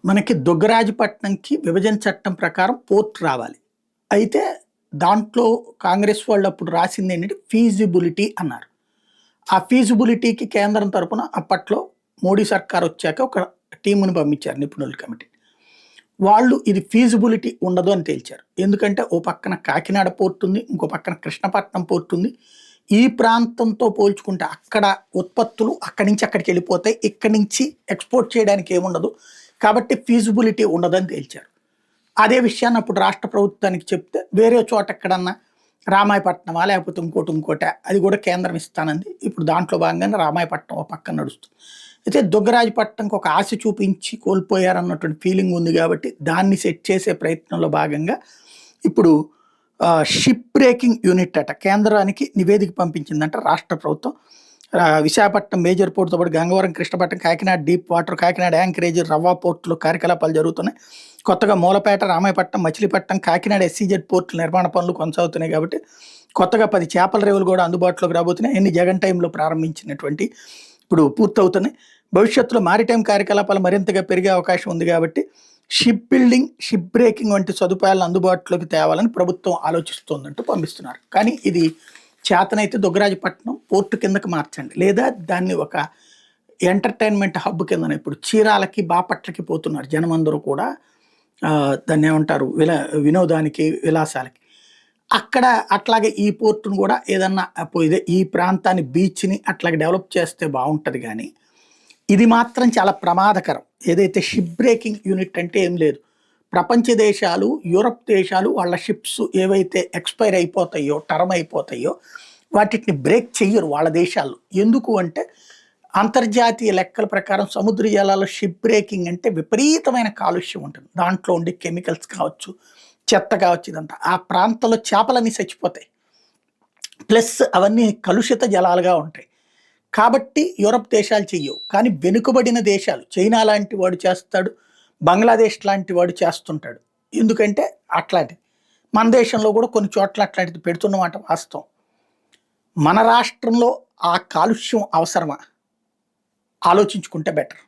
మనకి దుగ్గరాజపట్నంకి విభజన చట్టం ప్రకారం పోర్ట్ రావాలి. అయితే దాంట్లో కాంగ్రెస్ వాళ్ళు అప్పుడు రాసింది ఏంటంటే ఫీజిబిలిటీ అన్నారు. ఆ ఫీజిబిలిటీకి కేంద్రం తరపున అప్పట్లో మోడీ సర్కార్ వచ్చాక ఒక టీముని పంపించారు, నిపుణుల కమిటీ. వాళ్ళు ఇది ఫీజిబిలిటీ ఉండదు అని తేల్చారు. ఎందుకంటే ఓ పక్కన కాకినాడ పోర్ట్ ఉంది, ఇంకో పక్కన కృష్ణపట్నం పోర్ట్ ఉంది. ఈ ప్రాంతంతో పోల్చుకుంటే అక్కడ ఉత్పత్తులు అక్కడి నుంచి అక్కడికి వెళ్ళిపోతాయి, ఇక్కడి నుంచి ఎక్స్పోర్ట్ చేయడానికి ఏముండదు, కాబట్టి ఫీజిబిలిటీ ఉండదని తేల్చారు. అదే విషయాన్ని అప్పుడు రాష్ట్ర ప్రభుత్వానికి చెప్తే వేరే చోట ఎక్కడన్నా రామాయపట్నమా లేకపోతే ఇంకోటి అది కూడా కేంద్రం ఇస్తానంది. ఇప్పుడు దాంట్లో భాగంగానే రామాయపట్నం ఒక పక్కన నడుస్తుంది. అయితే దుగ్గరాజపట్నంకి ఒక ఆశ చూపించి కోల్పోయారన్నటువంటి ఫీలింగ్ ఉంది కాబట్టి దాన్ని సెట్ చేసే ప్రయత్నంలో భాగంగా ఇప్పుడు షిప్ బ్రేకింగ్ యూనిట్ అట కేంద్రానికి నివేదిక పంపించిందంట రాష్ట్ర ప్రభుత్వం. విశాఖపట్నం మేజర్ పోర్టుతో పాటు Gangavaram, Krishnapatnam, Kakinada deep water, Kakinada anchorage, రవ్వ పోర్టులో కార్యకలాపాలు జరుగుతున్నాయి. కొత్తగా మూలపేట, రామాయపట్నం, మచిలీపట్నం, కాకినాడ ఎస్సీజెడ్ పోర్టుల నిర్మాణ పనులు కొనసాగుతున్నాయి కాబట్టి కొత్తగా 10 చేపల రేవులు కూడా అందుబాటులోకి రాబోతున్నాయి. ఎన్ని జగన్ టైంలో ప్రారంభించినటువంటి ఇప్పుడు పూర్తవుతున్నాయి. భవిష్యత్తులో మారిటైమ్ కార్యకలాపాలు మరింతగా పెరిగే అవకాశం ఉంది కాబట్టి షిప్ బిల్డింగ్, షిప్ బ్రేకింగ్ వంటి సదుపాయాలను అందుబాటులోకి తేవాలని ప్రభుత్వం ఆలోచిస్తోందంటూ పంపిస్తున్నారు. కానీ ఇది చేతనైతే దుగ్గరాజపట్నం పోర్టు కిందకి మార్చండి, లేదా దాన్ని ఒక ఎంటర్టైన్మెంట్ హబ్ కింద ఇప్పుడు చీరాలకి, బాపట్లకి పోతున్నారు జనం అందరూ కూడా. దాన్ని ఏమంటారు, వినోదానికి, విలాసాలకి. అక్కడ అట్లాగే ఈ పోర్టును కూడా ఏదన్నా ఇదే ఈ ప్రాంతాన్ని, బీచ్ని అట్లాగే డెవలప్ చేస్తే బాగుంటుంది. కానీ ఇది మాత్రం చాలా ప్రమాదకరం. ఏదైతే షిప్ బ్రేకింగ్ యూనిట్ అంటే ఏం లేదు, ప్రపంచ దేశాలు, యూరప్ దేశాలు వాళ్ళ షిప్స్ ఏవైతే ఎక్స్పైర్ అయిపోతాయో, టర్మ్ అయిపోతాయో వాటిని బ్రేక్ చెయ్యరు వాళ్ళ దేశాల్లో. ఎందుకు అంటే అంతర్జాతీయ లెక్కల ప్రకారం సముద్ర జలాల్లో షిప్ బ్రేకింగ్ అంటే విపరీతమైన కాలుష్యం ఉంటుంది. దాంట్లో ఉండే కెమికల్స్ కావచ్చు, చెత్త కావచ్చు, ఇదంతా ఆ ప్రాంతంలో చేపలన్నీ చచ్చిపోతాయి. ప్లస్ అవన్నీ కలుషిత జలాలుగా ఉంటాయి. కాబట్టి యూరప్ దేశాలు చెయ్యవు. కానీ వెనుకబడిన దేశాలు, చైనా లాంటి వాడు చేస్తాడు, బంగ్లాదేశ్ లాంటి వాడు చేస్తుంటాడు. ఎందుకంటే అట్లాంటిది మన దేశంలో కూడా కొన్ని చోట్ల అట్లాంటిది పెడుతున్నమాట వాస్తవం. మన రాష్ట్రంలో ఆ కాలుష్యం అవసరమా? ఆలోచించుకుంటే బెటర్.